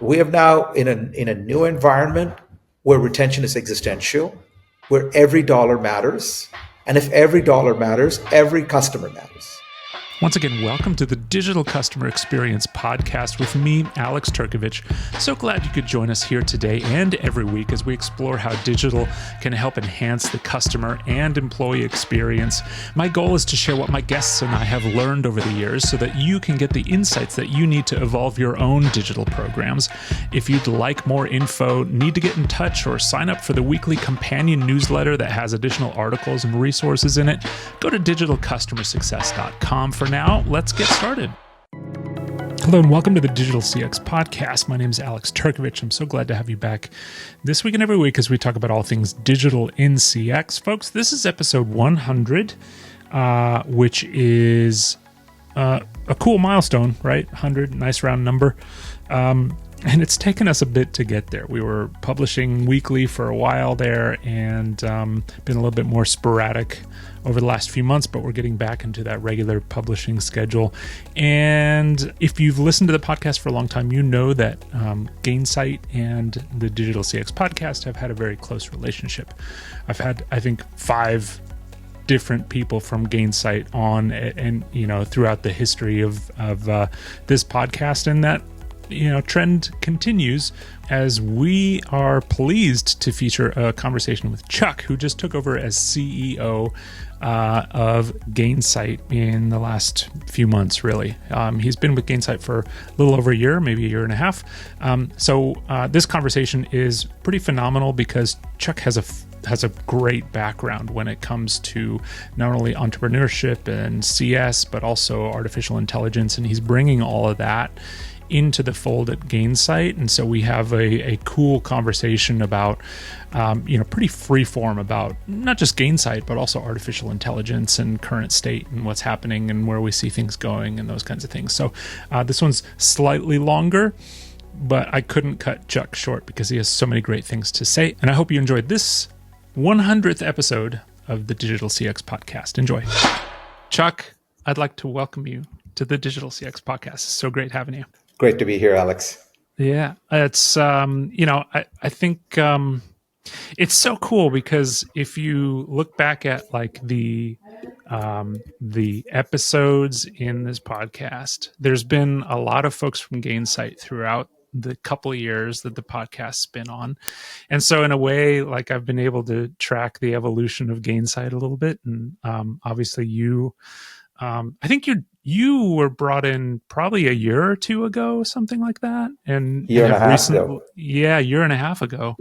We have now in a new environment where retention is existential, where every dollar matters, and if every dollar matters, every customer matters. Once again, welcome to the Digital Customer Experience Podcast with me, Alex Turkovich. So glad you could join us here today and every week as we explore how digital can help enhance the customer and employee experience. My goal is to share what my guests and I have learned over the years so that you can get the insights that you need to evolve your own digital programs. If you'd like more info, need to get in touch, or sign up for the weekly companion newsletter that has additional articles and resources in it, go to digitalcustomersuccess.com. For now, let's get started. Hello and welcome to the Digital CX Podcast. My name is Alex Turkovich. I'm so glad to have you back this week and every week as we talk about all things digital in CX. Folks, this is episode 100, which is a cool milestone, right? 100, nice round number. And it's taken us a bit to get there. We were publishing weekly for a while there and been a little bit more sporadic over the last few months, but we're getting back into that regular publishing schedule. And if you've listened to the podcast for a long time, you know that Gainsight and the Digital CX Podcast have had a very close relationship. I've had, I think, 5 different people from Gainsight on and throughout the history of this podcast, and that trend continues as we are pleased to feature a conversation with Chuck, who just took over as CEO of Gainsight in the last few months, really. He's been with Gainsight for a little over a year, maybe a year and a half. So this conversation is pretty phenomenal because Chuck has a great background when it comes to not only entrepreneurship and CS, but also artificial intelligence, and he's bringing all of that into the fold at Gainsight. And so we have a cool conversation about, pretty free form about not just Gainsight, but also artificial intelligence and current state and what's happening and where we see things going and those kinds of things. So this one's slightly longer, but I couldn't cut Chuck short because he has so many great things to say. And I hope you enjoyed this 100th episode of the Digital CX Podcast. Enjoy. Chuck, I'd like to welcome you to the Digital CX Podcast. It's so great having you. Great to be here, Alex. Yeah, it's I think it's so cool because if you look back at like the episodes in this podcast, there's been a lot of folks from Gainsight throughout the couple of years that the podcast's been on. And so in a way, like I've been able to track the evolution of Gainsight a little bit. And obviously you, I think you were brought in probably a year or two ago, something like that. And year and a half ago. Yeah, a year and a half ago.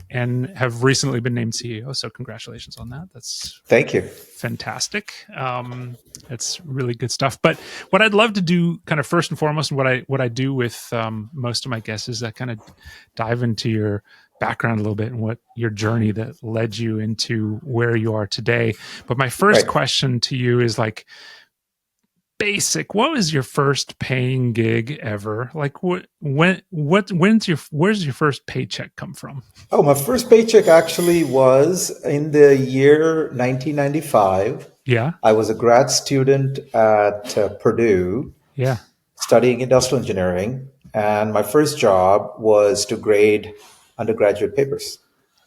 And have recently been named CEO. So congratulations on that. Thank you. Fantastic. It's really good stuff. But what I'd love to do kind of first and foremost, and what I do with most of my guests is I kind of dive into your background a little bit and what your journey that led you into where you are today. But my first question to you is like, basic, what was your first paying gig ever? Like where's your first paycheck come from? Oh, my first paycheck actually was in the year 1995. Yeah. I was a grad student at Purdue. Yeah. Studying industrial engineering. And my first job was to grade undergraduate papers.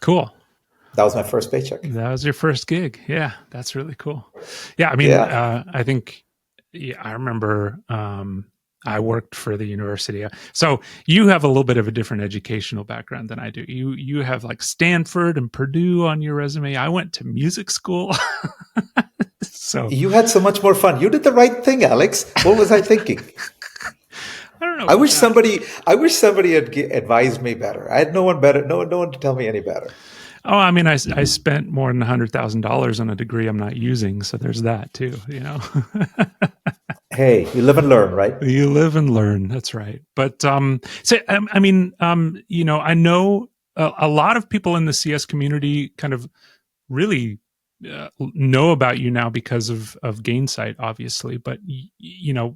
Cool. That was my first paycheck. That was your first gig. Yeah. That's really cool. Yeah. I mean, I think, yeah, I remember I worked for the university. So you have a little bit of a different educational background than I do. You have like Stanford and Purdue on your resume. I went to music school. So you had so much more fun. You did the right thing, Alex. What was I thinking? I don't know. I wish somebody had advised me better. I had no one to tell me any better. Oh, I mean, I spent more than $100,000 on a degree I'm not using, so there's that too, Hey, you live and learn, right? You live and learn. That's right. But I know a lot of people in the CS community kind of really know about you now because of Gainsight, obviously. But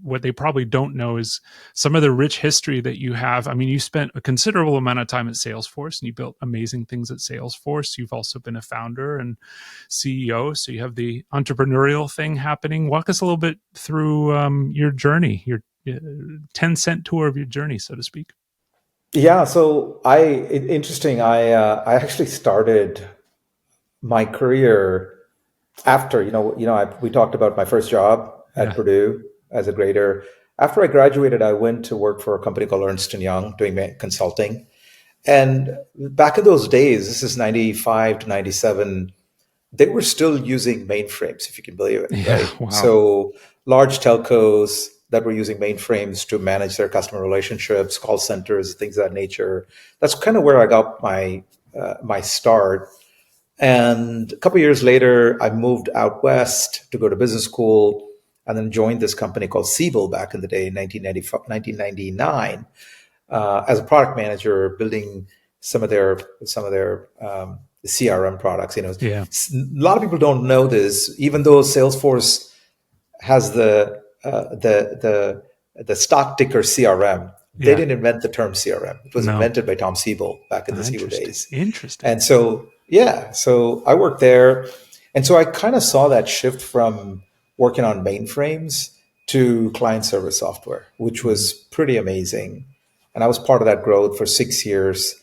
what they probably don't know is some of the rich history that you have. I mean, you spent a considerable amount of time at Salesforce, and you built amazing things at Salesforce. You've also been a founder and CEO, so you have the entrepreneurial thing happening. Walk us a little bit through your journey, your 10-cent tour of your journey, so to speak. Yeah, so interesting. I actually started my career after we talked about my first job at Yeah. Purdue as a grader. After I graduated, I went to work for a company called Ernst and Young doing consulting. And back in those days, this is 95 to 97, they were still using mainframes, if you can believe it, Yeah. right? Wow. So large telcos that were using mainframes to manage their customer relationships, call centers, things of that nature. That's kind of where I got my start. And a couple of years later, I moved out west to go to business school, and then joined this company called Siebel back in the day, in 1999, as a product manager, building some of their CRM products. Yeah. A lot of people don't know this, even though Salesforce has the stock ticker CRM. They Yeah. didn't invent the term CRM. It was No. invented by Tom Siebel back in the Siebel Interesting. days. Interesting. And so, yeah, so I worked there. And so I kind of saw that shift from working on mainframes to client server software, which Mhm. was pretty amazing. And I was part of that growth for 6 years.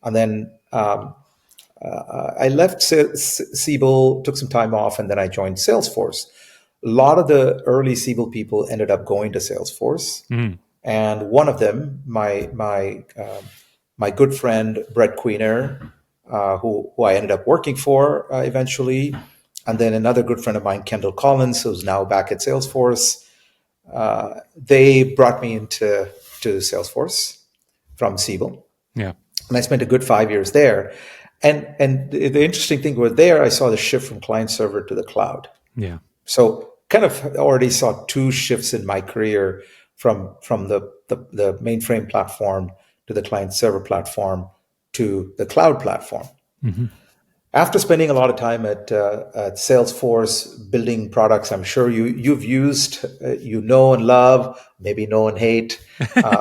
And then I left Siebel, took some time off, and then I joined Salesforce. A lot of the early Siebel people ended up going to Salesforce, Mhm. and one of them, my good friend Brett Queener, who I ended up working for eventually, and then another good friend of mine, Kendall Collins, who's now back at Salesforce. They brought me into Salesforce from Siebel, Yeah. and I spent a good 5 years there. And the interesting thing was there, I saw the shift from client server to the cloud. Yeah. So kind of already saw two shifts in my career from the mainframe platform to the client server platform to the cloud platform. Hmm. After spending a lot of time at Salesforce building products, I'm sure you've used, and love, maybe know and hate,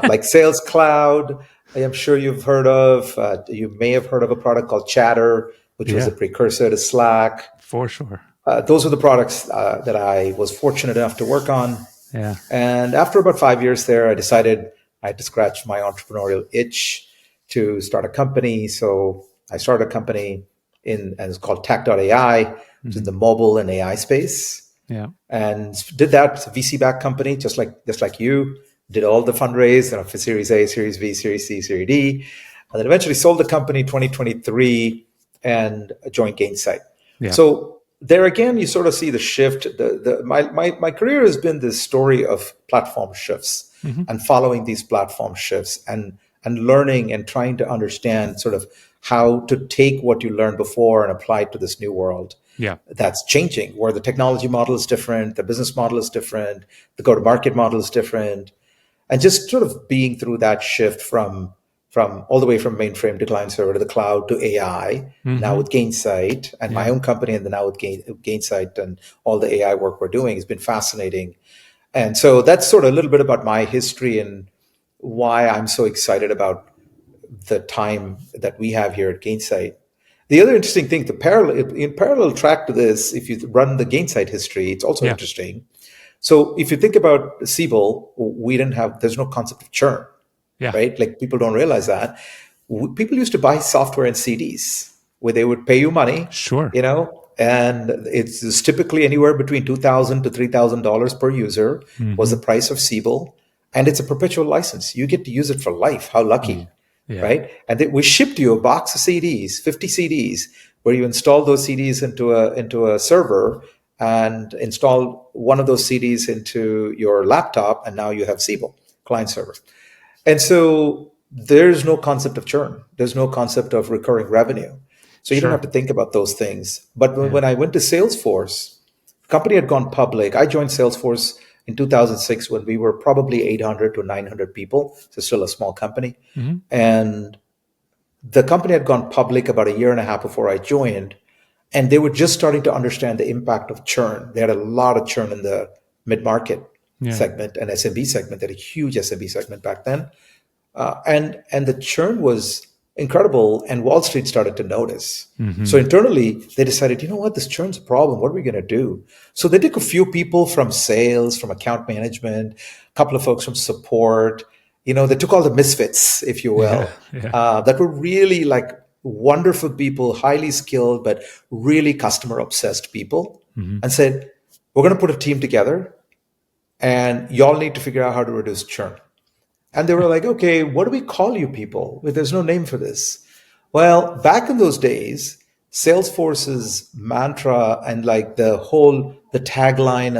like Sales Cloud. I am sure you've heard of. You may have heard of a product called Chatter, which was a Yeah. precursor to Slack. For sure. Those are the products that I was fortunate enough to work on. Yeah. And after about 5 years there, I decided I had to scratch my entrepreneurial itch to start a company. So I started a company and it's called Tac.ai, which is in Hmm. the mobile and AI space, Yeah. and did that. It's a VC-backed company, just like you. Did all the fundraise, for Series A, Series B, Series C, Series D, and then eventually sold the company 2023 and joined Gainsight. Yeah. So there again, you sort of see the shift. My career has been this story of platform shifts Hmm. and following these platform shifts and learning and trying to understand sort of how to take what you learned before and apply it to this new world Yeah. that's changing, where the technology model is different, the business model is different, the go-to-market model is different, and just sort of being through that shift from all the way from mainframe to client server to the cloud to AI, now Hmm. with Gainsight and my Yeah. own company, and then now with Gainsight and all the AI work we're doing has been fascinating. And so that's sort of a little bit about my history and why I'm so excited about the time that we have here at Gainsight. The other interesting thing, the parallel track to this, if you run the Gainsight history, it's also Yeah. interesting. So if you think about Siebel, there's no concept of churn, Yeah. right? Like people don't realize that. People used to buy software and CDs where they would pay you money, Sure. and it's typically anywhere between $2,000 to $3,000 per user was the Hmm. price of Siebel, and it's a perpetual license. You get to use it for life. How Yeah. lucky, Yeah. right? And we shipped you a box of CDs, 50 CDs, where you install those CDs into a server and install one of those CDs into your laptop, and now you have Siebel client server. And so there's no concept of churn. There's no concept of recurring revenue. So you don't have Sure. to think about those things. But when, Yeah. when I went to Salesforce, the company had gone public. I joined Salesforce in 2006 when we were probably 800 to 900 people. So still a small company. Hmm. And the company had gone public about a year and a half before I joined. And they were just starting to understand the impact of churn. They had a lot of churn in the mid-market Yeah. segment and SMB segment. They had a huge SMB segment back then. And the churn was incredible, and Wall Street started to notice. So Hmm. internally, they decided, you know what, this churn's a problem. What are we going to do? So they took a few people from sales, from account management, a couple of folks from support, They took all the misfits, if you Yeah. will, Yeah. that were really like wonderful people, highly skilled, but really customer obsessed people, Hmm. and said, we're going to put a team together and y'all need to figure out how to reduce churn. And they were like, okay, what do we call you people? Well, there's no name for this. Well, back in those days, Salesforce's mantra and like the tagline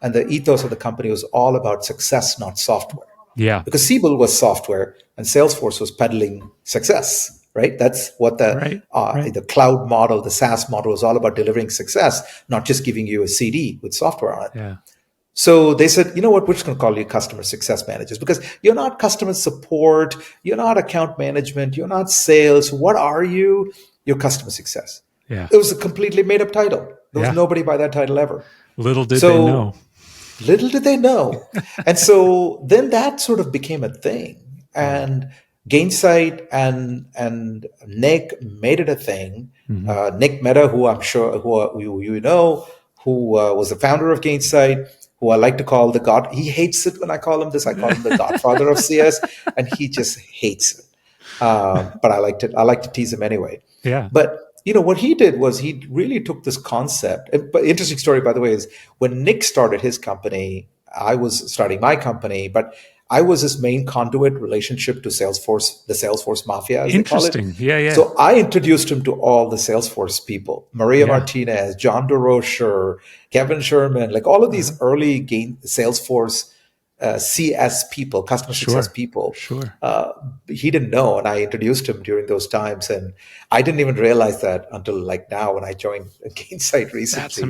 and the ethos of the company was all about success, not software. Yeah. Because Siebel was software and Salesforce was peddling success, right? That's what Right. Right. the cloud model, the SaaS model was all about, delivering success, not just giving you a CD with software on it. Yeah. So they said, you know what, we're just going to call you customer success managers because you're not customer support, you're not account management, you're not sales. What are you? You're customer success. Yeah. It was a completely made up title. There was Yeah. nobody by that title ever. Little did they So know. little did they know. And so then that sort of became a thing. Yeah. And Gainsight and Nick made it a thing. Hmm. Nick Mehta, who I'm sure who you know, who was the founder of Gainsight, who I like to call the God. He hates it when I call him this. I call him the Godfather of CS, and he just hates it. But I like to tease him anyway. Yeah. But what he did was he really took this concept. But interesting story, by the way, is when Nick started his company, I was starting my company, but I was his main conduit relationship to Salesforce, the Salesforce mafia, as they call it. Interesting. Yeah. Yeah. So I introduced him to all the Salesforce people, Maria Yeah. Martinez, John DeRocher, Kevin Sherman, like all of these Uh-huh. early Salesforce CS people, customer success Sure. people. Sure. He didn't know, and I introduced him during those times, and I didn't even realize that until like now when I joined Gainsight That's recently. It's like,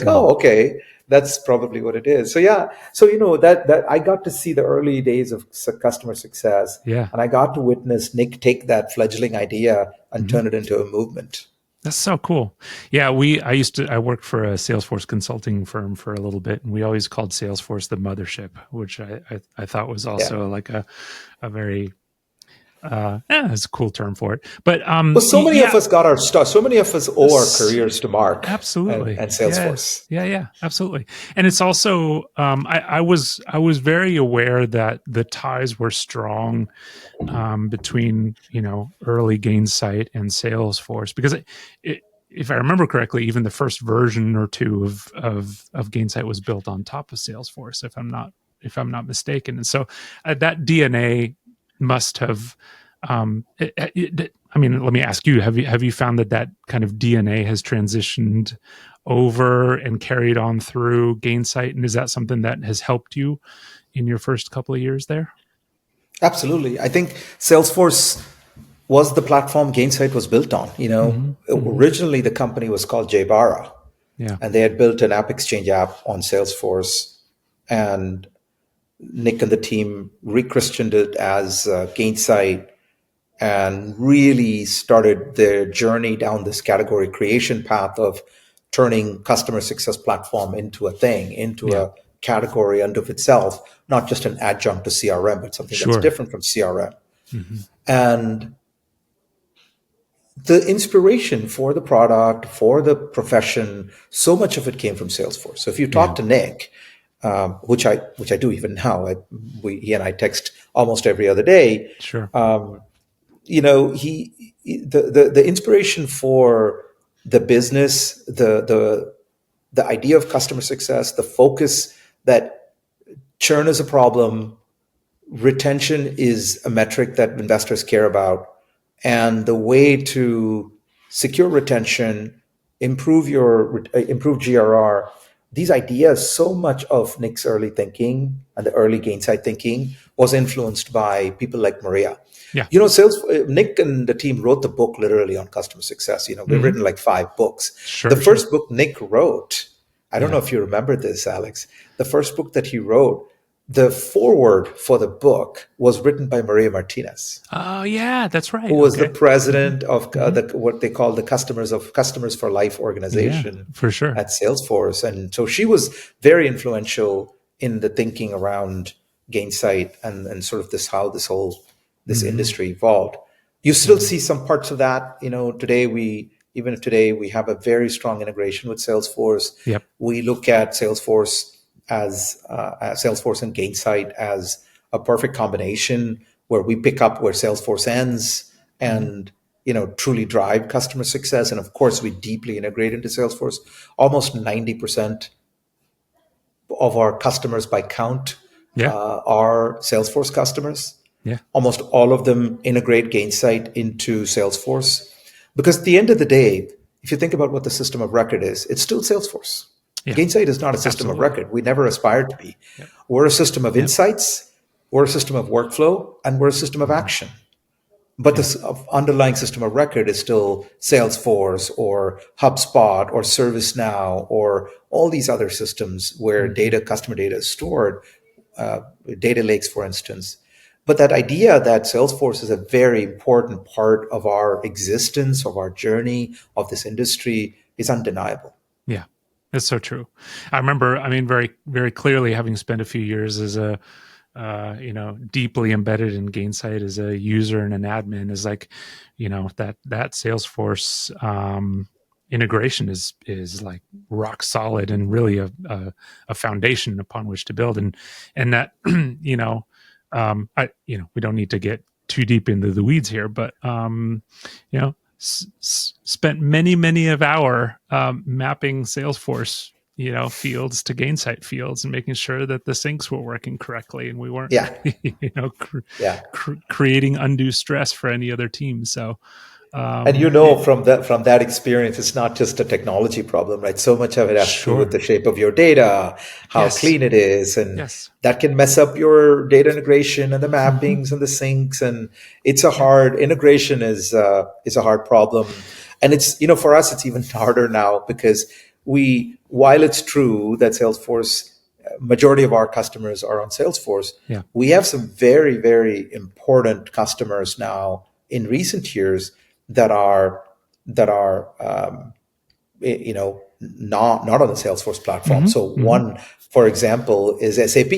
amazing. oh, okay, that's probably what it is. So yeah, so that I got to see the early days of customer success, Yeah. and I got to witness Nick take that fledgling idea and Mhm. turn it into a movement. That's so cool. Yeah, I worked for a Salesforce consulting firm for a little bit, and we always called Salesforce the mothership, which I thought was Yeah. also like a very it's a cool term for it. But Well, so many of yeah, us got our start. So many of us owe our s- careers to Mark absolutely, and yeah, Salesforce. yeah, absolutely. And it's also I was very aware that the ties were strong between early Gainsight and Salesforce because if I remember correctly, even the first version or two of Gainsight was built on top of Salesforce, if I'm not mistaken. And so that DNA must have. I mean, let me ask you: Have you found that kind of DNA has transitioned over and carried on through Gainsight, and is that something that has helped you in your first couple of years there? Absolutely. I think Salesforce was the platform Gainsight was built on. Hmm. Hmm. Originally the company was called JBara, Yeah, and they had built an app exchange app on Salesforce. And Nick and the team rechristened it as Gainsight and really started their journey down this category creation path of turning customer success platform into a thing, into yeah, a category unto itself, not just an adjunct to CRM, but something that's sure. different from CRM. Hmm. And the inspiration for the product, for the profession, so much of it came from Salesforce. So if you Yeah, talk to Nick, which I do even now, he and I text almost every other day. sure. The inspiration for the business, the idea of customer success, the focus that churn is a problem, retention is a metric that investors care about, and the way to secure retention, improve GRR. These ideas, so much of Nick's early thinking and the early Gainsight thinking was influenced by people like Maria. Yeah. Nick and the team wrote the book literally on customer success. We've Hmm. written like 5 books. The Sure, sure. first book Nick wrote, I don't know Yeah. if you remember this, Alex. The first book that he wrote, the foreword for the book was written by Maria Martinez, Oh, yeah, that's who right. was the Okay. Hmm. president of Hmm. what they call the Customers for Life Yeah, organization for sure. at Salesforce. And so she was very influential in the thinking around Gainsight and sort of this Hmm. industry evolved. You still Yeah. see some parts of that. Today we have a very strong integration with Salesforce. Yep. We look at Salesforce as Salesforce and Gainsight as a perfect combination where we pick up where Salesforce ends and truly drive customer success. And of course, we deeply integrate into Salesforce. Almost 90% of our customers by count Yeah. are Salesforce customers. Yeah. Almost all of them integrate Gainsight into Salesforce. Because at the end of the day, if you think about what the system of record is, it's still Salesforce. Yeah. Gainsight is not a system Absolutely. of record. We never aspired to be. Yep. We're a system of insights, we're a system of workflow, and we're a system of action. But the underlying system of record is still Salesforce or HubSpot or ServiceNow or all these other systems where customer data is stored, data lakes, for instance. But that idea that Salesforce is a very important part of our existence, of our journey, of this industry is undeniable. Yeah, that's so true. I remember, very, very clearly having spent a few years as a, deeply embedded in Gainsight as a user and an admin is like, that Salesforce integration is like rock solid and really a foundation upon which to build. And that, we don't need to get too deep into the weeds here, but, spent many of our mapping Salesforce fields to Gainsight fields and making sure that the syncs were working correctly and we weren't creating undue stress for any other team. So and from that experience, it's not just a technology problem, right? So much of it has to do with the shape of your data, how clean it is, and that can mess up your data integration and the mappings and the syncs. And it's a hard integration is a hard problem, and it's for us it's even harder now because while it's true that Salesforce, majority of our customers are on Salesforce, we have some very, very important customers now in recent years that are not on the Salesforce platform. So one, for example, is SAP.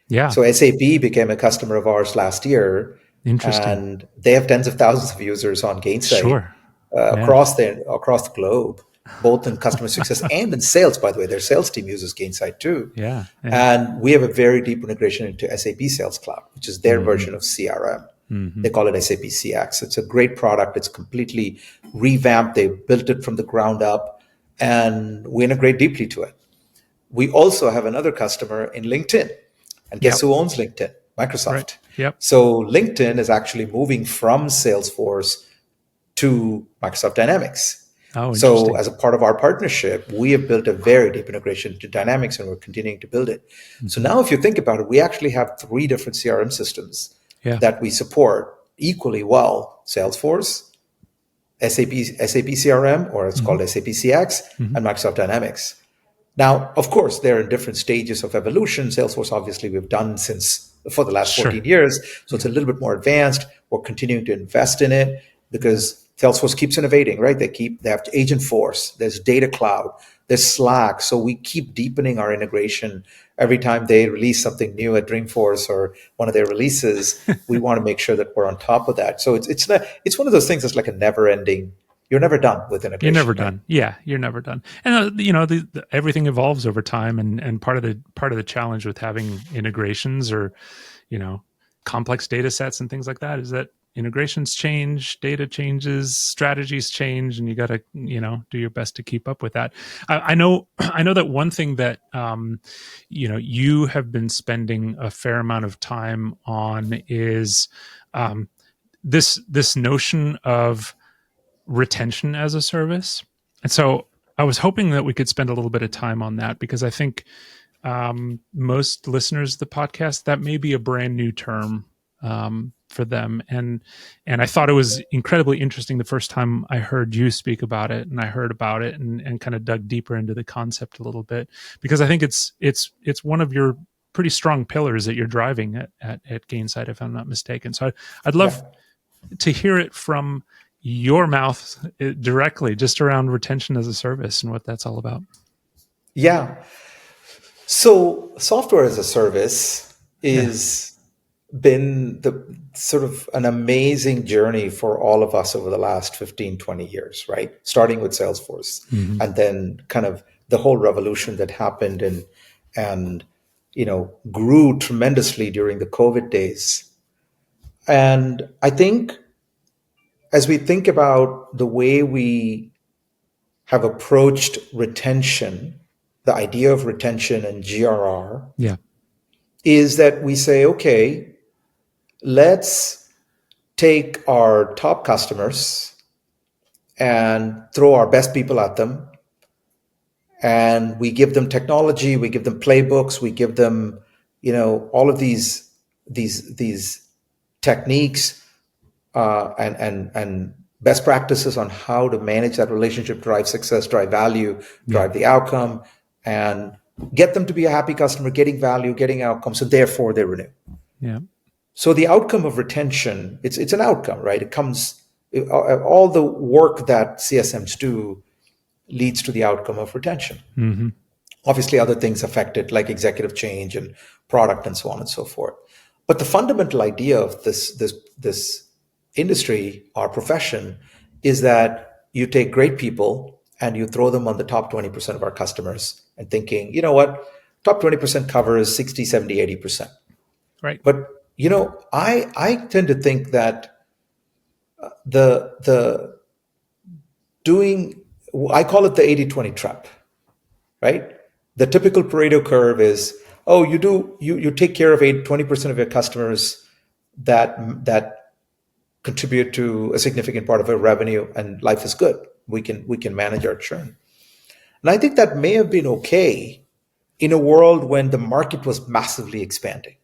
Yeah. So SAP became a customer of ours last year. Interesting. And they have tens of thousands of users on Gainsight across the globe, both in customer success and in sales, by the way. Their sales team uses Gainsight too. Yeah. And we have a very deep integration into SAP Sales Cloud, which is their version of CRM. They call it SAP CX. It's a great product. It's completely revamped. They built it from the ground up, and we integrate deeply to it. We also have another customer in LinkedIn. And guess who owns LinkedIn? Microsoft. Right. Yep. So LinkedIn is actually moving from Salesforce to Microsoft Dynamics. Oh, so as a part of our partnership, we have built a very deep integration to Dynamics, and we're continuing to build it. So now if you think about it, we actually have 3 different CRM systems that we support equally well: Salesforce, SAP CRM, or it's called SAP CX, and Microsoft Dynamics. Now, of course, they're in different stages of evolution. Salesforce, obviously, we've done for the last 14 years, so it's a little bit more advanced. We're continuing to invest in it because Salesforce keeps innovating, right? They have Agentforce, there's Data Cloud, there's Slack. So we keep deepening our integration. Every time they release something new at Dreamforce or one of their releases, we want to make sure that we're on top of that. So it's one of those things that's like a never ending. You're never done with integration. You're never done. Yeah, you're never done. And everything evolves over time, and part of the challenge with having integrations or complex data sets and things like that is that integrations change, data changes, strategies change, and you got to do your best to keep up with that. I know that one thing that you have been spending a fair amount of time on is this notion of retention as a service. And so I was hoping that we could spend a little bit of time on that, because I think most listeners of the podcast, that may be a brand new term for them. And I thought it was incredibly interesting the first time I heard you speak about it, and I heard about it and kind of dug deeper into the concept a little bit, because I think it's one of your pretty strong pillars that you're driving at Gainsight, if I'm not mistaken. So I'd love to hear it from your mouth directly, just around retention as a service and what that's all about. Yeah. So software as a service is been the sort of an amazing journey for all of us over the last 15, 20 years, right? Starting with Salesforce and then kind of the whole revolution that happened and grew tremendously during the COVID days. And I think as we think about the way we have approached retention, the idea of retention and GRR Yeah. is that we say, okay, let's take our top customers and throw our best people at them. And we give them technology, we give them playbooks, we give them, all of these techniques and best practices on how to manage that relationship, drive success, drive value, drive the outcome, and get them to be a happy customer, getting value, getting outcomes, so therefore they renew. Yeah. So the outcome of retention, it's an outcome, right? It comes, all the work that CSMs do leads to the outcome of retention. Mm-hmm. Obviously, other things affect it, like executive change and product and so on and so forth. But the fundamental idea of this industry, our profession, is that you take great people and you throw them on the top 20% of our customers and thinking, you know what, top 20% covers 60, 70, 80%. Right. But, I tend to think that the doing, I call it the 80-20 trap, right? The typical Pareto curve is, oh, you take care of 20% of your customers that contribute to a significant part of our revenue, and life is good. We can manage our churn. And I think that may have been okay in a world when the market was massively expanding.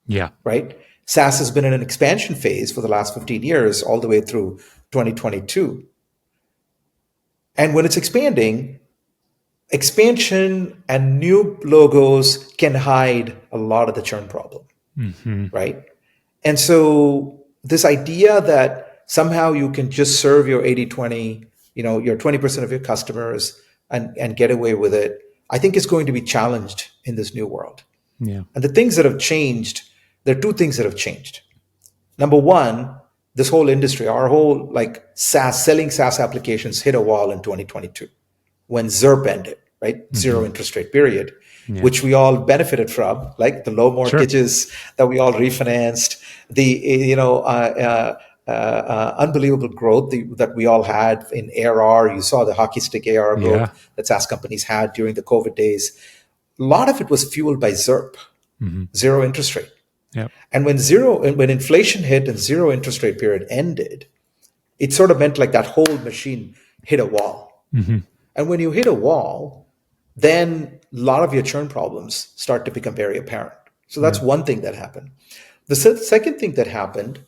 Yeah. Right? SaaS has been in an expansion phase for the last 15 years, all the way through 2022. And when it's expanding, expansion and new logos can hide a lot of the churn problem, right? And so this idea that somehow you can just serve your 80-20, your 20% of your customers and get away with it, I think is going to be challenged in this new world. Yeah. And the things that have changed, there are two things that have changed. Number one, this whole industry, our whole selling SaaS applications hit a wall in 2022 when ZIRP ended, right? Zero interest rate period, which we all benefited from, like the low mortgages that we all refinanced, the unbelievable growth that we all had in ARR. You saw the hockey stick ARR growth that SaaS companies had during the COVID days. A lot of it was fueled by ZIRP, zero interest rate. Yep. And when inflation hit and zero interest rate period ended, it sort of meant like that whole machine hit a wall. And when you hit a wall, then a lot of your churn problems start to become very apparent. So that's one thing that happened. The second thing that happened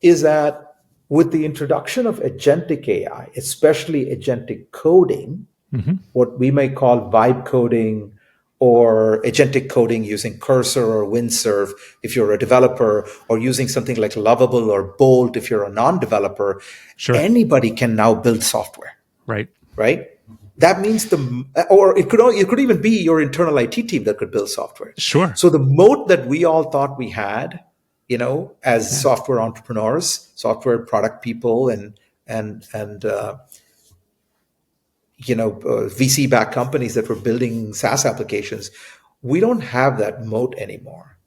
is that with the introduction of agentic AI, especially agentic coding, what we may call vibe coding or agentic coding using Cursor or Windsurf if you're a developer, or using something like Lovable or Bolt if you're a non-developer, anybody can now build software. Right. That means it could even be your internal IT team that could build software. Sure. So the moat that we all thought we had, as software entrepreneurs, software product people, and VC-backed companies that were building SaaS applications, we don't have that moat anymore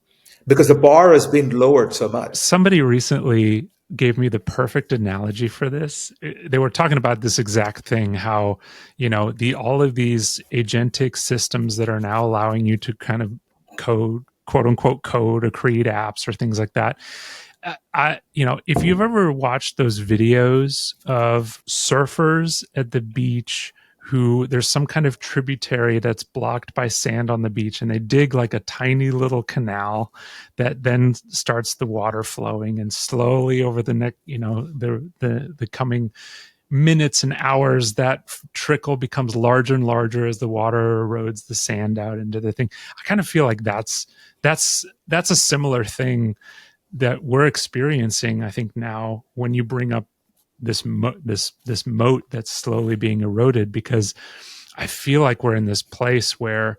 because the bar has been lowered so much. Somebody recently gave me the perfect analogy for this. They were talking about this exact thing, how, all of these agentic systems that are now allowing you to kind of code, quote unquote, code or create apps or things like that. If you've ever watched those videos of surfers at the beach who there's some kind of tributary that's blocked by sand on the beach, and they dig like a tiny little canal that then starts the water flowing, and slowly over the next, the coming minutes and hours, that trickle becomes larger and larger as the water erodes the sand out into the thing. I kind of feel like that's a similar thing that we're experiencing, I think, now when you bring up this moat that's slowly being eroded, because I feel like we're in this place where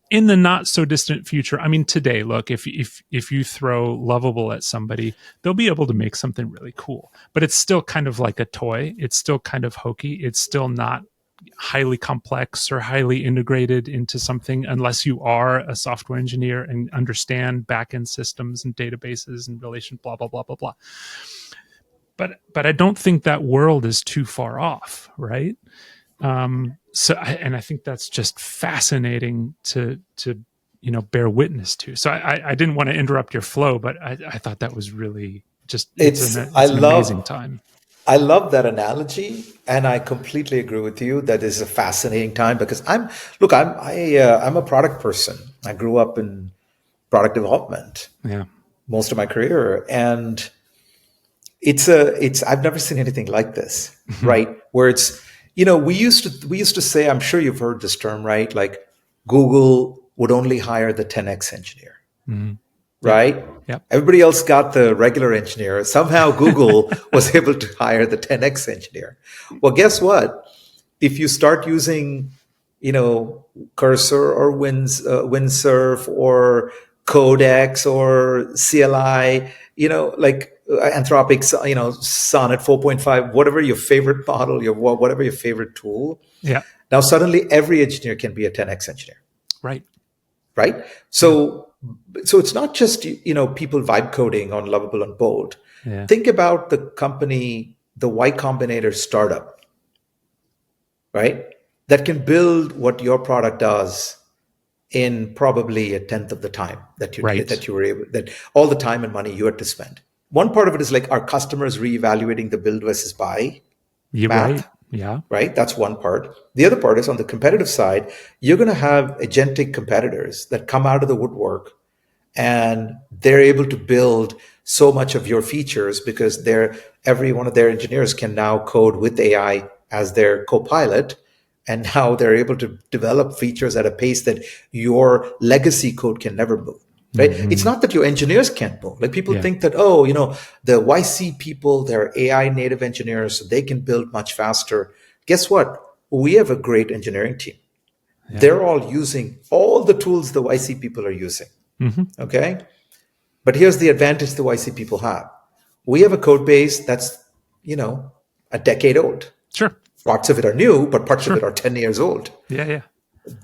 in the not so distant future, I mean, today, look, if you throw Lovable at somebody, they'll be able to make something really cool, but it's still kind of like a toy. It's still kind of hokey. It's still not highly complex or highly integrated into something unless you are a software engineer and understand backend systems and databases and relation, blah, blah, blah, blah, blah. But I don't think that world is too far off, right? And I think that's just fascinating to bear witness to. So I didn't want to interrupt your flow, but I thought that was really just it's an amazing time. I love that analogy, and I completely agree with you. That is a fascinating time because I'm a product person. I grew up in product development, most of my career, and it's I've never seen anything like this, right? Where it's we used to say, I'm sure you've heard this term, right? Like Google would only hire the 10x engineer. Mm-hmm. Right? Yep. Everybody else got the regular engineer. Somehow Google was able to hire the 10x engineer. Well, guess what? If you start using, Cursor or Windsurf or Codex or CLI, like Anthropic's, Sonnet 4.5, whatever your favorite model, whatever your favorite tool. Yeah. Now suddenly every engineer can be a 10x engineer. Right. Right. So it's not just, people vibe coding on Lovable and Bold. Yeah. Think about the company, the Y Combinator startup, right? That can build what your product does in probably a tenth of the time that all the time and money you had to spend. One part of it is like our customers reevaluating the build versus buy math. Right. Yeah. Right. That's one part. The other part is on the competitive side, you're going to have agentic competitors that come out of the woodwork and they're able to build so much of your features because every one of their engineers can now code with AI as their co-pilot. And now they're able to develop features at a pace that your legacy code can never move. Right? Mm-hmm. It's not that your engineers can't move. Like people think that, the YC people, they're AI native engineers, so they can build much faster. Guess what? We have a great engineering team. Yeah. They're all using all the tools the YC people are using. Mm-hmm. Okay? But here's the advantage the YC people have. We have a code base that's, a decade old. Sure. Parts of it are new, but parts of it are 10 years old. Yeah.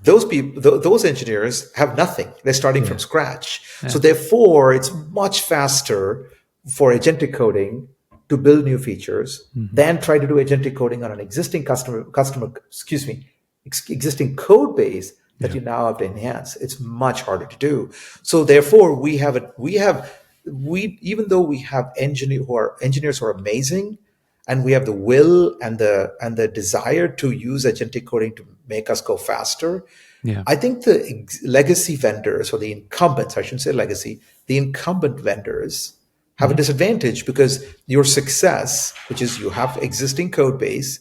Those people, those engineers have nothing. They're starting from scratch. Yeah. So therefore, it's much faster for agentic coding to build new features than try to do agentic coding on an existing existing code base that you now have to enhance. It's much harder to do. So therefore, even though we have engineers who are amazing, and we have the will and the desire to use agentic coding to make us go faster. Yeah. I think the legacy vendors or the incumbents, I shouldn't say legacy, the incumbent vendors have a disadvantage because your success, which is you have existing code base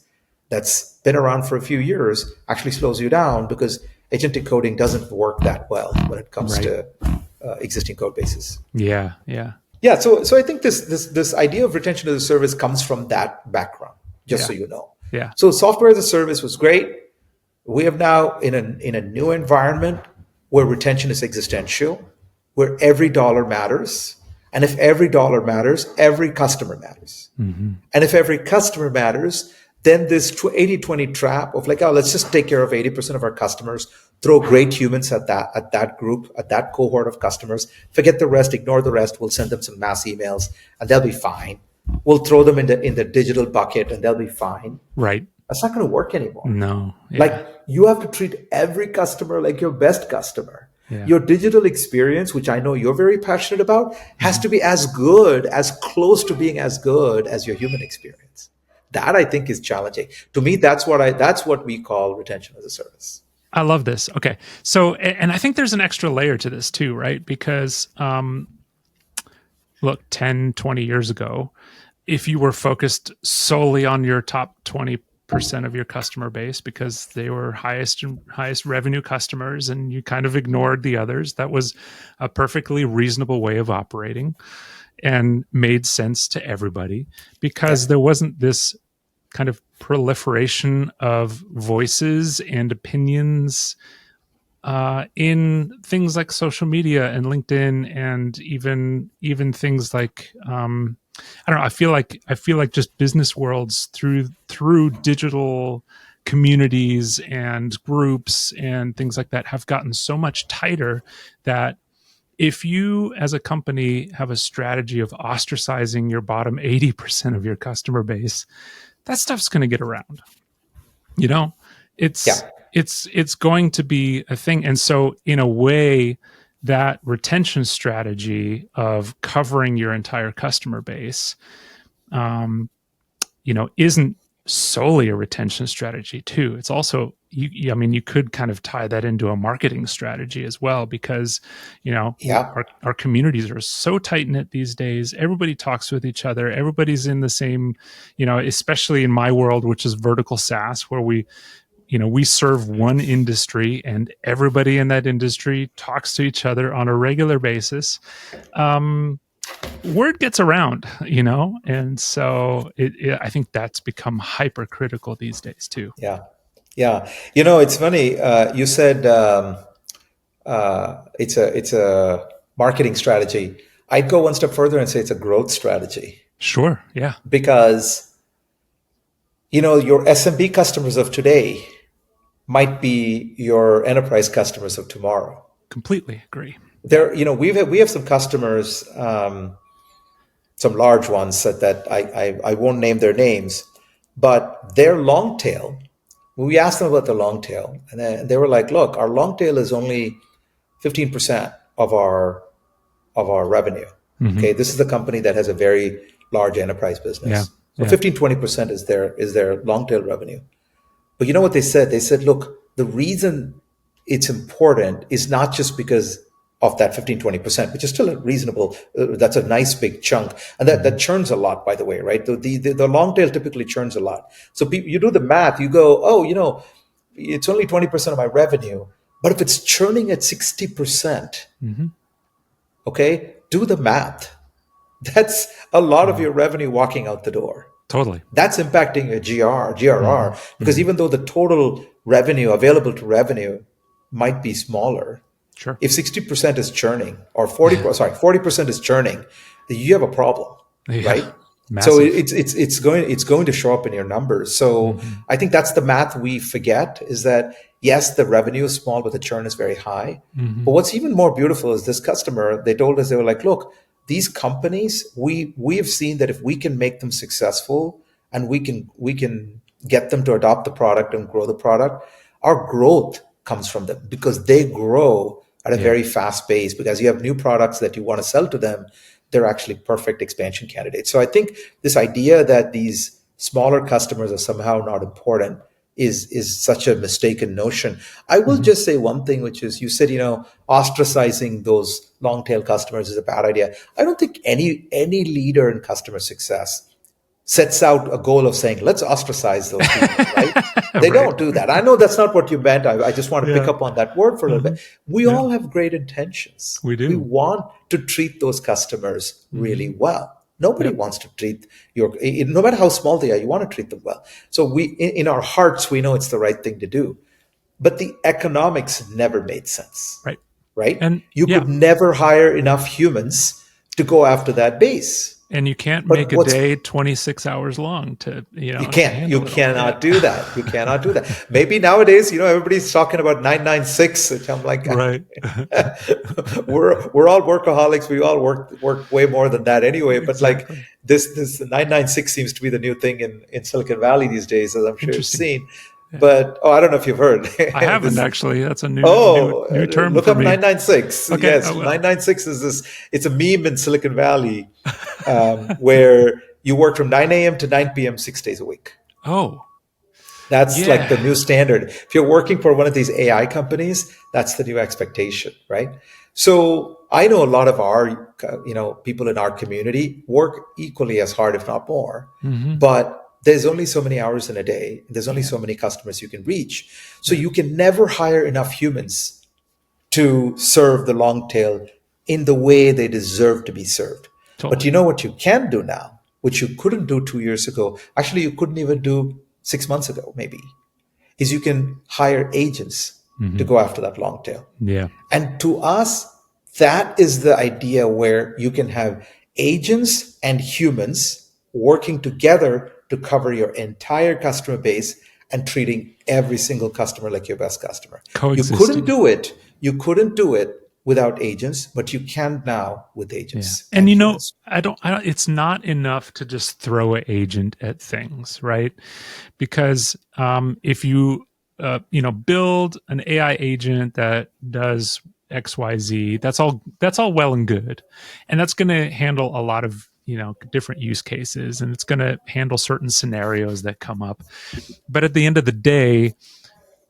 that's been around for a few years, actually slows you down because agentic coding doesn't work that well when it comes to existing code bases. Yeah. Yeah, so I think this idea of retention as a service comes from that background, so you know. Yeah. So software as a service was great. We have now in a new environment where retention is existential, where every dollar matters. And if every dollar matters, every customer matters. Mm-hmm. And if every customer matters, then this 80-20 trap of like, let's just take care of 80% of our customers, throw great humans at that group, at that cohort of customers, forget the rest, ignore the rest, we'll send them some mass emails and they'll be fine. We'll throw them in the digital bucket and they'll be fine. Right. That's not going to work anymore. No. Yeah. Like you have to treat every customer like your best customer. Yeah. Your digital experience, which I know you're very passionate about, has to be as good, as close to being as good as your human experience. That I think is challenging. To me, that's what we call retention as a service. I love this. Okay. So, and I think there's an extra layer to this too, right? Because, look, 10, 20 years ago, if you were focused solely on your top 20% of your customer base because they were highest revenue customers and you kind of ignored the others, that was a perfectly reasonable way of operating and made sense to everybody because there wasn't this kind of proliferation of voices and opinions in things like social media and LinkedIn and even things like I don't know. I feel like just business worlds through digital communities and groups and things like that have gotten so much tighter that if you as a company have a strategy of ostracizing your bottom 80% of your customer base, that stuff's going to get around. It's Yeah. it's going to be a thing. And so in a way, that retention strategy of covering your entire customer base, isn't solely a retention strategy too. It's also, you could kind of tie that into a marketing strategy as well, because, Yeah. our communities are so tight knit these days. Everybody talks with each other. Everybody's in the same, especially in my world, which is vertical SaaS, where we serve one industry and everybody in that industry talks to each other on a regular basis. Word gets around, and so I think that's become hypercritical these days too. Yeah. Yeah. It's funny. You said it's a marketing strategy. I'd go one step further and say it's a growth strategy, Sure. Yeah. because your SMB customers of today might be your enterprise customers of tomorrow. Completely agree. We have some customers, some large ones that I won't name their names, but their long tail. We asked them about the long tail, and they were like, "Look, our long tail is only 15% of our revenue. Mm-hmm. Okay, this is the company that has a very large enterprise business. Yeah. So Yeah. 15-20% is their long tail revenue." But you know what they said? They said, "Look, the reason it's important is not just because of that 15-20%, which is still a reasonable, that's a nice big chunk. And that churns a lot, by the way, right? The long tail typically churns a lot. So you do the math, you go, oh, it's only 20% of my revenue. But if it's churning at 60%, Mm-hmm. okay, do the math. That's a lot of your revenue walking out the door. Totally. That's impacting your GRR, because even though the total revenue available to revenue might be smaller, Sure. if 60% is churning, or 40% is churning, you have a problem, Yeah. right? Massive. So it's going to show up in your numbers. So I think that's the math we forget, is that yes, the revenue is small, but the churn is very high. But what's even more beautiful is this customer, they told us, they were like, "Look, these companies, we have seen that if we can make them successful and we can get them to adopt the product and grow the product, our growth comes from them, because they grow at a very fast pace, because you have new products that you want to sell to them. They're actually perfect expansion candidates." So I think this idea that these smaller customers are somehow not important is such a mistaken notion. I will just say one thing, which is, you said, ostracizing those long tail customers is a bad idea. I don't think any leader in customer success sets out a goal of saying, let's ostracize those people, right? They Right. don't do that. I know that's not what you meant. I just want to pick up on that word for a little bit. We all have great intentions. We do. We want to treat those customers really well. Nobody wants to treat no matter how small they are, you want to treat them well. So in our hearts, we know it's the right thing to do. But the economics never made sense, Right. right? And you could never hire enough humans to go after that base. And you can't But make a day 26 hours long to, You to can't. handle You it all. cannot do that. You cannot do that. Maybe nowadays, everybody's talking about 996, which I'm like, Right. we're all workaholics. We all work way more than that anyway. But Exactly. like this 996 seems to be the new thing in Silicon Valley these days, as I'm sure you've Interesting. seen. But I don't know if you've heard. I haven't actually. That's a new term look for up me. 996. Okay, Yes, I will. 996 is this. It's a meme in Silicon Valley, where you work from 9 a.m. to 9 p.m. 6 days a week. Oh, That's yeah. like the new standard. If you're working for one of these AI companies, that's the new expectation, right? So I know a lot of our, people in our community work equally as hard, if not more. But there's only so many hours in a day. There's only so many customers you can reach. So you can never hire enough humans to serve the long tail in the way they deserve to be served. Totally. But you know what you can do now, which you couldn't do 2 years ago. Actually, you couldn't even do 6 months ago, maybe, is you can hire agents to go after that long tail. Yeah. And to us, that is the idea, where you can have agents and humans working together to cover your entire customer base and treating every single customer like your best customer. You couldn't Coexisting. do it. You couldn't do it without agents, but you can now with Yeah. agents And and humans. I don't, it's not enough to just throw an agent at things, right? Because if you, build an AI agent that does XYZ, that's all well and good. And that's going to handle a lot of, different use cases, and it's going to handle certain scenarios that come up. But at the end of the day,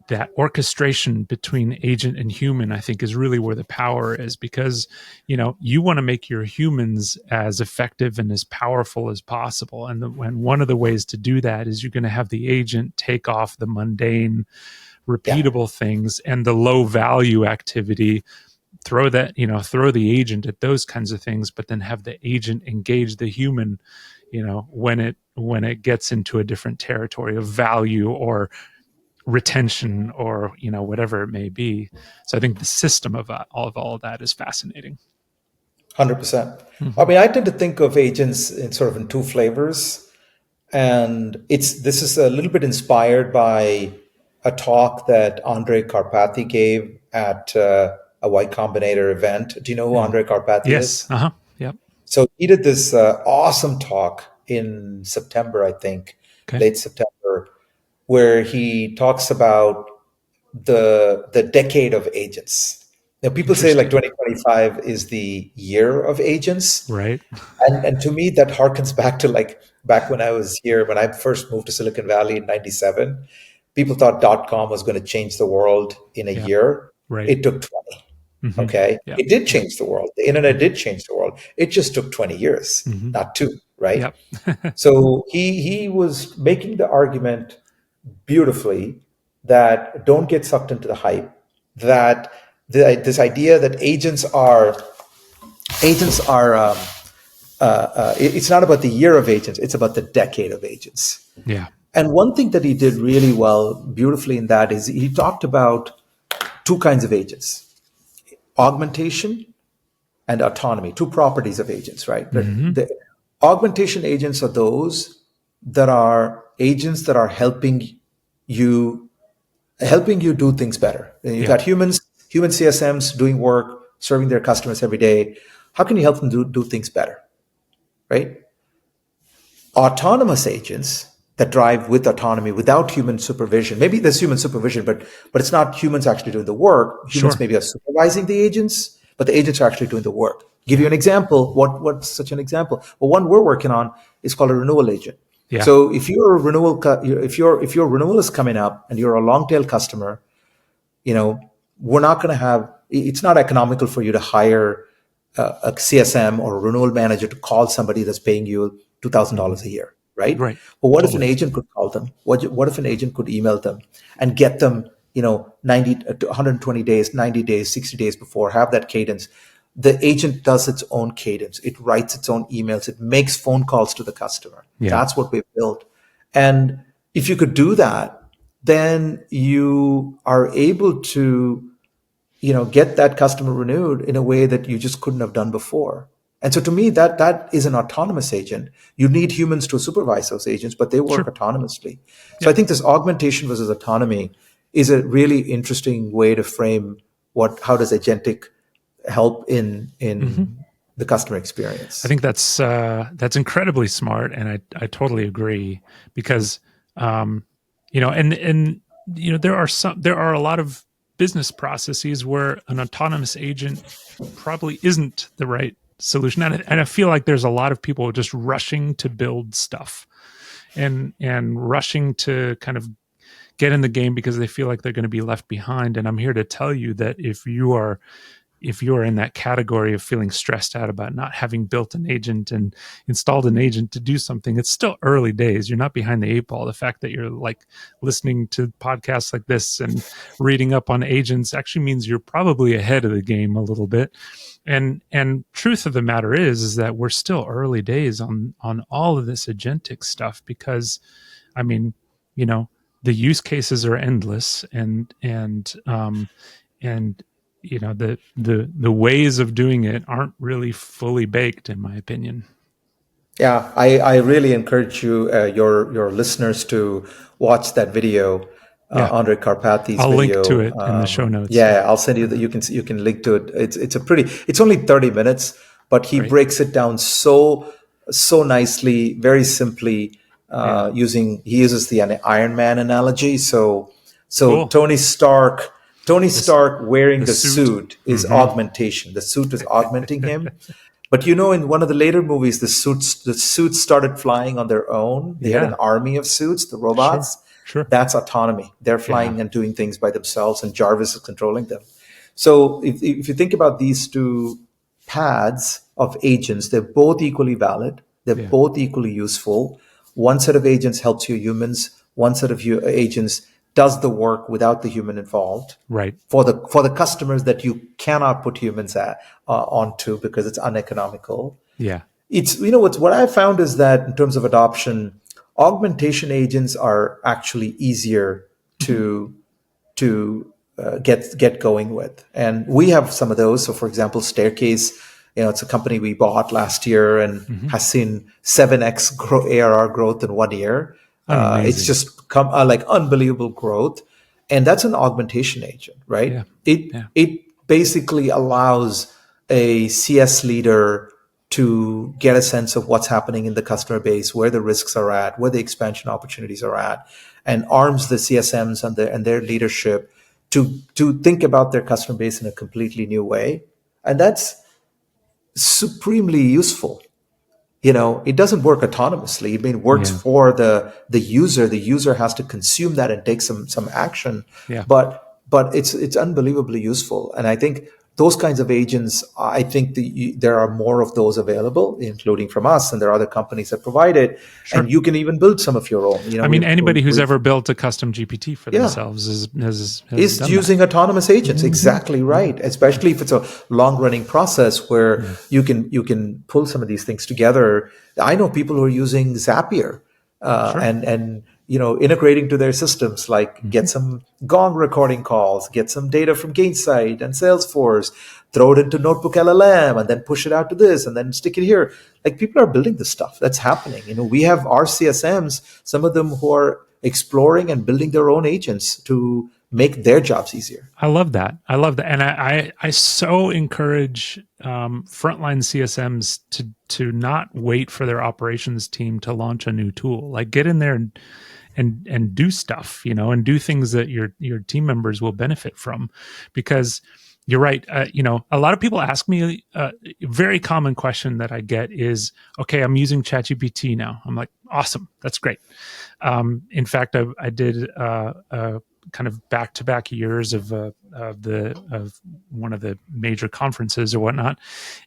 that orchestration between agent and human, I think, is really where the power is, because you want to make your humans as effective and as powerful as possible, and one of the ways to do that is you're going to have the agent take off the mundane Yeah, repeatable things, and the low value activity, throw the agent at those kinds of things, but then have the agent engage the human when it gets into a different territory of value or retention, or whatever it may be. So I think the system of all of that is fascinating. 100%. I Mm-hmm. mean, I tend to think of agents in sort of in two flavors, and this is a little bit inspired by a talk that Andre Karpathy gave at a Y Combinator event. Do you know who Yeah. Andre Karpathy Yes. is? Uh-huh. Yep. So he did this awesome talk in September, I think, Okay. late September, where he talks about the decade of agents. Now, people say like Interesting. 2025 is the year of agents, Right. and to me that harkens back to like back when I was here when I first moved to Silicon Valley in '97. People thought .com was going to change the world in a Yep. year. Right. It took 20. Mm-hmm. Okay, Yep. it did Yep. change the world. The internet did change the world. It just took 20 years, Mm-hmm. not two, right? Yep. So he was making the argument beautifully that don't get sucked into the hype, that this idea that agents are it's not about the year of agents, it's about the decade of agents. Yeah. And one thing that he did really well, beautifully in that is he talked about two kinds of agents: augmentation and autonomy, two properties of agents, right? Mm-hmm. The augmentation agents are those that are agents that are you helping you do things better. You Yep. got human CSMs doing work, serving their customers every day. How can you help them do things better, right? Autonomous agents that drive with autonomy without human supervision. Maybe there's human supervision, but it's not humans actually doing the work. Humans Sure. maybe are supervising the agents, but the agents are actually doing the work. Give you Yeah. an example. What's such an example? Well, one we're working on is called a renewal agent. Yeah. So if your renewal is coming up and you're a long tail customer, we're not going to have. It's not economical for you to hire a CSM or a renewal manager to call somebody that's paying you $2,000 a year, right? Right. But what if an Totally. agent could call them? What if an agent could email them and get them, 90 to 120 days, 90 days, 60 days before, have that cadence? The agent does its own cadence. It writes its own emails. It makes phone calls to the customer. Yeah. That's what we've built. And if you could do that, then you are able to get that customer renewed in a way that you just couldn't have done before. And so to me, that is an autonomous agent. You need humans to supervise those agents, but they work Sure. autonomously. So I Yep. think this augmentation versus autonomy is a really interesting way to frame how does agentic help in Mm-hmm. the customer I experience. think that's incredibly smart, and I totally agree, because and there are a lot of business processes where an autonomous agent probably isn't the right solution, and I feel like there's a lot of people just rushing to build stuff, and rushing to kind of get in the game because they feel like they're going to be left behind. And I'm here to tell you that if you are in that category of feeling stressed out about not having built an agent and installed an agent to do something, it's still early days. You're not behind the eight ball. The fact that you're like listening to podcasts like this and reading up on agents actually means you're probably ahead of the game a little bit. And truth of the matter is that we're still early days on all of this agentic stuff, because I mean, the use cases are endless, and the ways of doing it aren't really fully baked, in my opinion. Yeah, I really encourage you, your listeners to watch that video, Yeah. Andre Karpathy's I'll link to video. it in the show notes. Yeah, I'll send you that. You can link to it. It's only 30 minutes, but he Great. breaks it down so nicely, very simply. Yeah. He uses the Iron Man analogy. So Cool. Tony Stark wearing The the suit. suit is augmentation. The suit is augmenting him. But in one of the later movies, the suits started flying on their own. They had an Yeah. army of suits, the Sure. robots. Sure. That's autonomy. They're Yeah. flying and doing things by themselves, and Jarvis is controlling them. So if you think about these two paths of agents, they're both equally valid. They're Yeah. both equally useful. One set of agents helps you humans. One set of agents does the work without the human involved Right. for the customers that you cannot put humans onto because it's uneconomical. Yeah. It's what I found is that in terms of adoption, augmentation agents are actually easier to get going with, and we have some of those. So, for example, Staircase, it's a company we bought last year and has seen 7x ARR growth in 1 year. It's Amazing. just come like unbelievable growth, and that's an augmentation agent, right? Yeah. It Yeah. it basically allows a CS leader to get a sense of what's happening in the customer base, where the risks are at, where the expansion opportunities are at, and arms the CSMs and their leadership to think about their customer base in a completely new way. And that's supremely useful. It doesn't work autonomously. I mean, it works Yeah. for the user. The user has to consume that and take some action. Yeah. But it's unbelievably useful. And I think those kinds of agents, I think there are more of those available, including from us, and there are other companies that provide it. Sure. And you can even build some of your own. I mean, anybody who's ever built a custom GPT for Yeah. themselves has is done using autonomous agents. Exactly right. Especially if it's a long running process where you can pull some of these things together. I know people who are using Zapier Sure. and integrating to their systems, like get some Gong recording calls, get some data from Gainsight and Salesforce, throw it into Notebook LLM, and then push it out to this, and then stick it here. Like, people are building this stuff. That's happening. We have our CSMs, some of them who are exploring and building their own agents to make their jobs easier. I love that. And I so encourage frontline CSMs to not wait for their operations team to launch a new tool. Like, get in there and do stuff, and do things that your team members will benefit from. Because you're right. A lot of people ask me, a very common question that I get is, okay, I'm using ChatGPT now. I'm like, awesome. That's great. In fact, I did kind of back-to-back years of one of the major conferences or whatnot,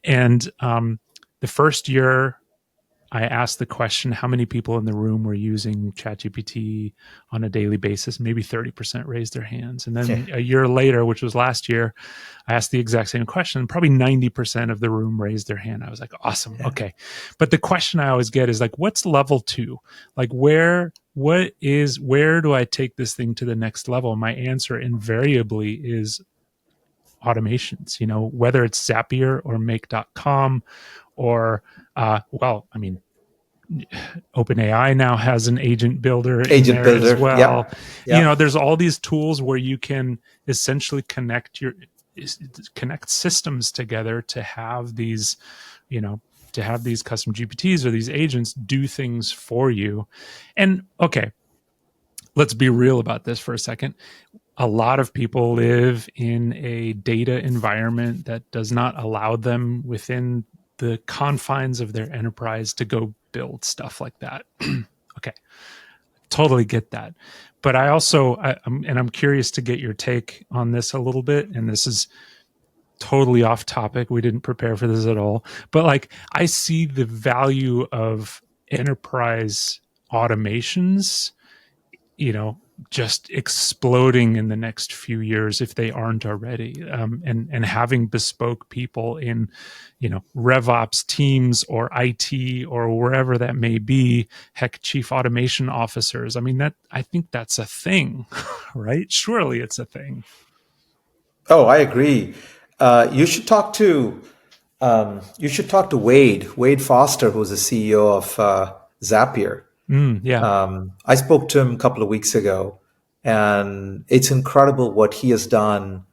and the first year I asked the question, how many people in the room were using ChatGPT on a daily basis? Maybe 30% raised their hands. And then a year later, which was last year, I asked the exact same question. Probably 90% of the room raised their hand. I was like, awesome. Yeah. Okay. But the question I always get is like, what's level 2? Like, where do I take this thing to the next level? My answer invariably is automations, whether it's Zapier or make.com or OpenAI now has an agent builder in there as well. Yep. There's all these tools where you can essentially connect systems together to have these, custom GPTs or these agents do things for you. And okay, let's be real about this for a second. A lot of people live in a data environment that does not allow them within the confines of their enterprise to go build stuff like that. Okay, totally get that. But I'm curious to get your take on this a little bit. And this is totally off topic. We didn't prepare for this at all. But like, I see the value of enterprise automations, just exploding in the next few years if they aren't already, and having bespoke people in, RevOps teams or IT or wherever that may be. Heck, chief automation officers. I think that's a thing, right? Surely it's a thing. Oh, I agree. You should talk to You should talk to Wade Foster, who's the CEO of Zapier. Yeah. I spoke to him a couple of weeks ago, and it's incredible what he has done.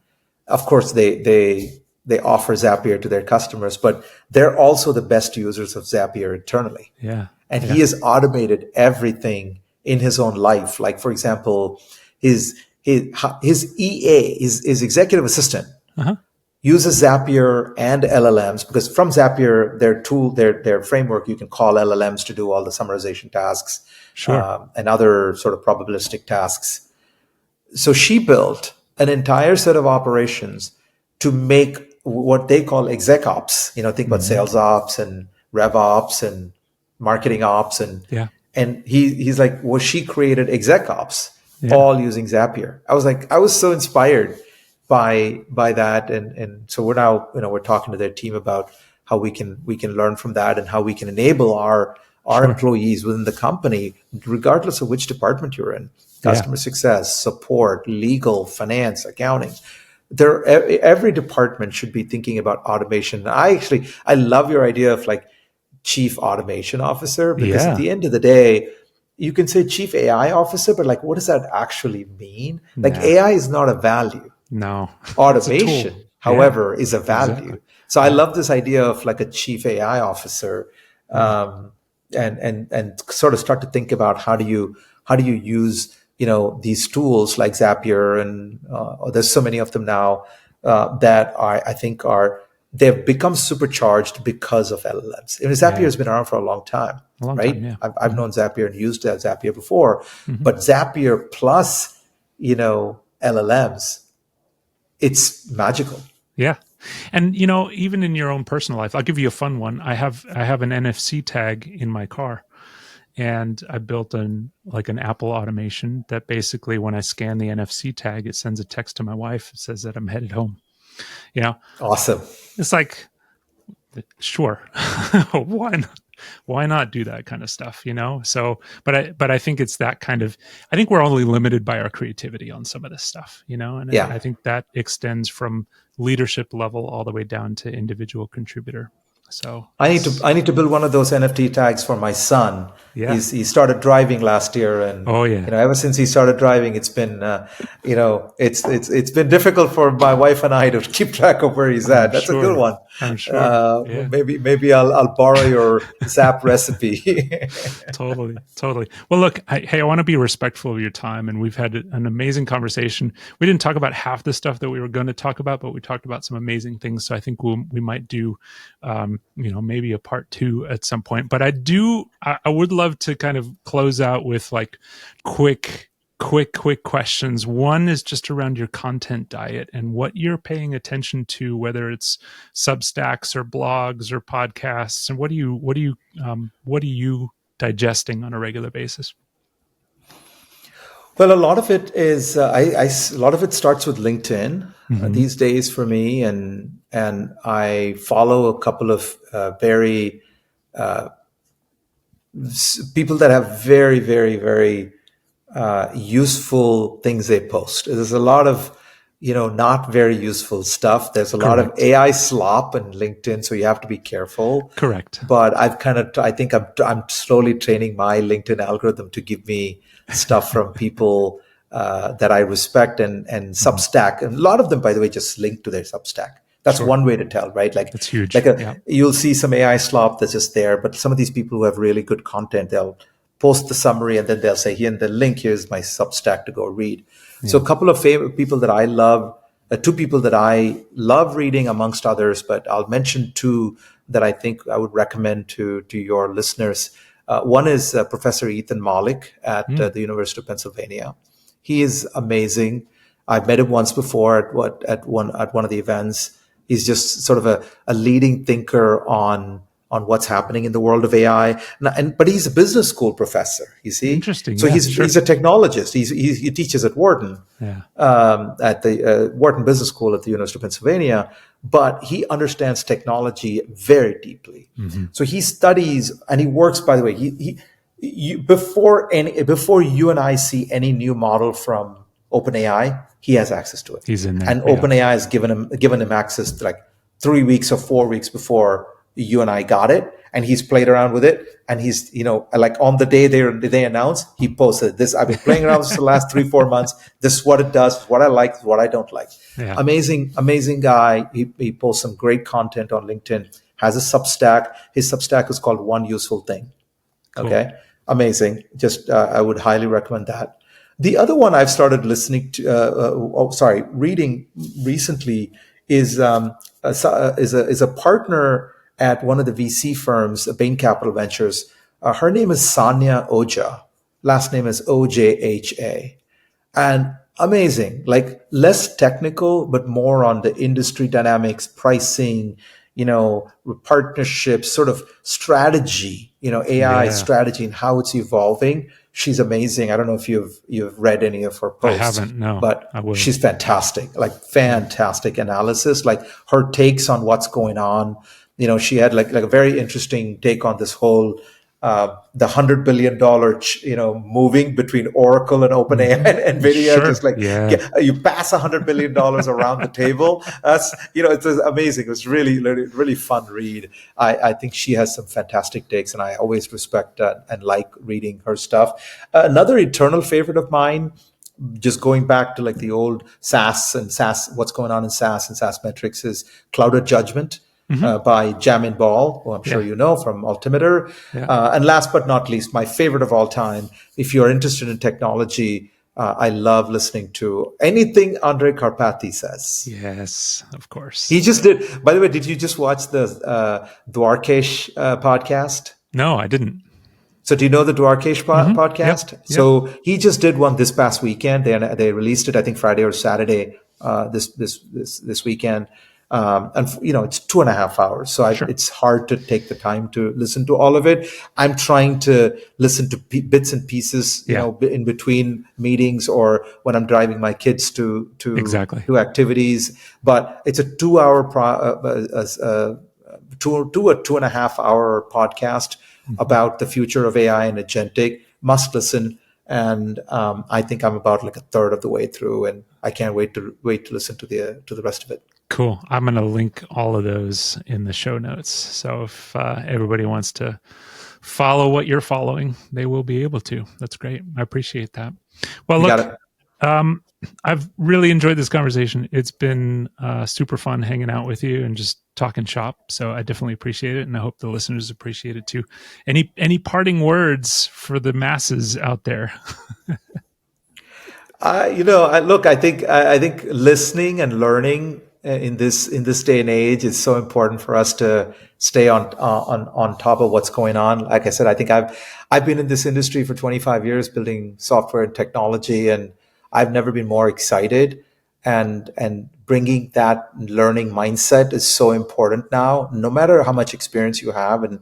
Of course, they offer Zapier to their customers, but they're also the best users of Zapier internally. Yeah. And he has automated everything in his own life. Like, for example, his EA, his executive assistant, Uh-huh. uses Zapier and LLMs, because from Zapier, their framework, you can call LLMs to do all the summarization tasks, Sure. and other sort of probabilistic tasks. So she built an entire set of operations to make what they call exec ops. Think about sales ops and rev ops and marketing ops, Yeah. and he's like, well, she created exec ops Yeah. all using Zapier. I was so inspired by that, and so we're now we're talking to their team about how we can learn from that and how we can enable our employees within the company, regardless of which department you're in, customer success, support, legal, finance, accounting. Every department should be thinking about automation. I love your idea of like chief automation officer, because at the end of the day, you can say chief AI officer, but like, what does that actually mean? Like, AI is not a value. No. Automation, however, is a value. Exactly. So I love this idea of like a chief AI officer, and sort of start to think about how do you use these tools like Zapier, and there's so many of them now that I think they've become supercharged because of LLMs. Zapier has been around for a long time, right? Time, yeah. I've known Zapier and used Zapier before, but Zapier plus LLMs, it's magical. Yeah. And even in your own personal life, I'll give you a fun one. I have an NFC tag in my car, and I built an Apple automation that basically, when I scan the NFC tag, it sends a text to my wife. It says that I'm headed home. Awesome. It's like, sure. Why not do that kind of stuff, So, but I think it's that kind of, I think we're only limited by our creativity on some of this stuff, and I think that extends from leadership level all the way down to individual contributor. So I need to build one of those NFT tags for my son. Yeah. He started driving last year, and ever since he started driving, it's been it's been difficult for my wife and I to keep track of where he's at. That's a good one. I'm sure. Maybe I'll borrow your Zap recipe. Totally. Well, look, I want to be respectful of your time, and we've had an amazing conversation. We didn't talk about half the stuff that we were going to talk about, but we talked about some amazing things. So I think we might do maybe a part 2 at some point. But I would love to kind of close out with like quick questions. One is just around your content diet and what you're paying attention to, whether it's Substacks or blogs or podcasts, and what are you digesting on a regular basis? Well, a lot of it is a lot of it starts with LinkedIn these days for me, and I follow a couple of very people that have very, very, very useful things they post. There's a lot of not very useful stuff. There's a lot of AI slop in LinkedIn, so you have to be careful. Correct. But I think I'm slowly training my LinkedIn algorithm to give me stuff from people that I respect, and Substack. And a lot of them, by the way, just link to their Substack. That's one way to tell, right? Like, that's huge. You'll see some AI slop that's just there, but some of these people who have really good content, they'll post the summary and then they'll say, here in the link, here's my Substack to go read. Yeah. So a couple of favorite people that I love, 2 people that I love reading amongst others, but I'll mention 2 that I think I would recommend to your listeners. One is Professor Ethan Mollick at the University of Pennsylvania. He is amazing. I've met him once before at one of the events. He's just sort of a leading thinker on what's happening in the world of AI. But he's a business school professor, you see. Interesting. So he's a technologist. He teaches at Wharton, at the Wharton Business School at the University of Pennsylvania. But he understands technology very deeply. So he studies and he works. By the way, before you and I see any new model from OpenAI, he has access to it. He's in there. And OpenAI has given him access to like 3 weeks or 4 weeks before you and I got it, and he's played around with it. And he's, like on the day they announce, he posted this. I've been playing around with this for the last 3-4 months. This is what it does, what I like, what I don't like. Yeah. Amazing guy. He posts some great content on LinkedIn, has a Substack. His Substack is called One Useful Thing. Cool. Okay. Amazing. Just, I would highly recommend that. The other one I've started reading recently is a partner at one of the VC firms, Bain Capital Ventures. Her name is Sanya Ojha. Last name is Ojha. And amazing, like less technical, but more on the industry dynamics, pricing, partnerships, sort of strategy, AI strategy and how it's evolving. She's amazing. I don't know if you've read any of her posts. I haven't, no. But I will. She's fantastic, like fantastic analysis, like her takes on what's going on. She had like a very interesting take on this whole the $100 billion moving between Oracle and OpenAI and NVIDIA. Sure. Just like you pass $100 billion around the table. That's it's amazing. It was really fun read. I think she has some fantastic takes, and I always respect and like reading her stuff. Another eternal favorite of mine, just going back to like the old SaaS, what's going on in SaaS and SaaS metrics, is Clouded Judgment. By Jamin Ball, who I'm sure you know from Altimeter. Yeah. And last but not least, my favorite of all time, if you're interested in technology, I love listening to anything Andre Karpathy says. Yes, of course. He just did. By the way, did you just watch the Dwarkesh podcast? No, I didn't. So do you know the Dwarkesh podcast? Yep. So he just did one this past weekend. They released it, I think, Friday or Saturday this weekend. And it's 2.5 hours, so it's hard to take the time to listen to all of it. I'm trying to listen to bits and pieces, in between meetings or when I'm driving my kids to activities. But it's a 2-hour 2.5 hour podcast about the future of AI and agentic. Must listen. And I think I'm about like a third of the way through, and I can't wait to listen to the rest of it. Cool. I'm going to link all of those in the show notes. So if everybody wants to follow what you're following, they will be able to. That's great. I appreciate that. Well, look, I've really enjoyed this conversation. It's been super fun hanging out with you and just talking shop. So I definitely appreciate it. And I hope the listeners appreciate it too. Any parting words for the masses out there? I think listening and learning in this day and age is so important for us to stay on top of what's going on. Like I said, I think I've been in this industry for 25 years building software and technology, and I've never been more excited. And bringing that learning mindset is so important now. No matter how much experience you have, and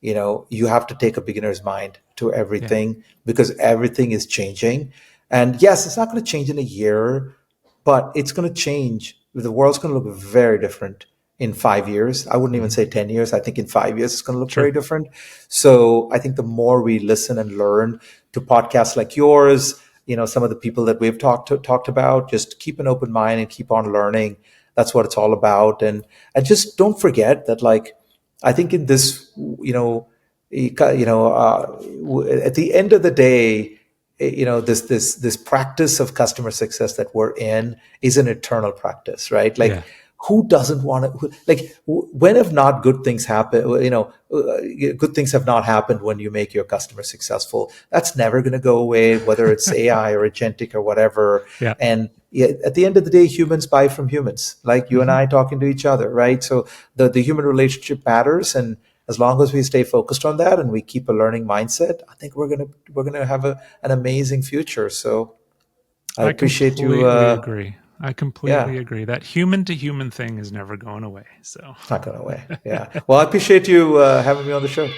you have to take a beginner's mind to everything because everything is changing. And yes, it's not going to change in a year, but it's going to change. The world's going to look very different in 5 years. I wouldn't even say 10 years. I think in 5 years, it's going to look very different. So I think the more we listen and learn to podcasts like yours, some of the people that we've talked about, just keep an open mind and keep on learning. That's what it's all about. And just don't forget that, like, I think in this, at the end of the day, this practice of customer success that we're in is an eternal practice, right? Like, who doesn't want to? Like, when have not good things happen? Good things have not happened when you make your customer successful. That's never going to go away, whether it's AI or agentic or whatever. Yeah. And at the end of the day, humans buy from humans, like you and I talking to each other, right? So the human relationship matters, and as long as we stay focused on that and we keep a learning mindset, I think we're gonna have an amazing future. So I appreciate you. I completely agree. That human to human thing is never going away. So it's not going away. Yeah. Well, I appreciate you having me on the show.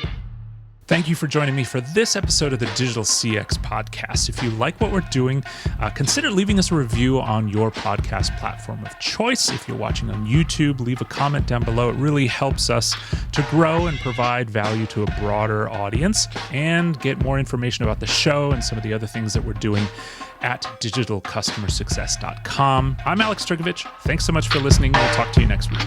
Thank you for joining me for this episode of the Digital CX Podcast. If you like what we're doing, consider leaving us a review on your podcast platform of choice. If you're watching on YouTube, leave a comment down below. It really helps us to grow and provide value to a broader audience and get more information about the show and some of the other things that we're doing at digitalcustomersuccess.com. I'm Alex Turkovich. Thanks so much for listening. We'll talk to you next week.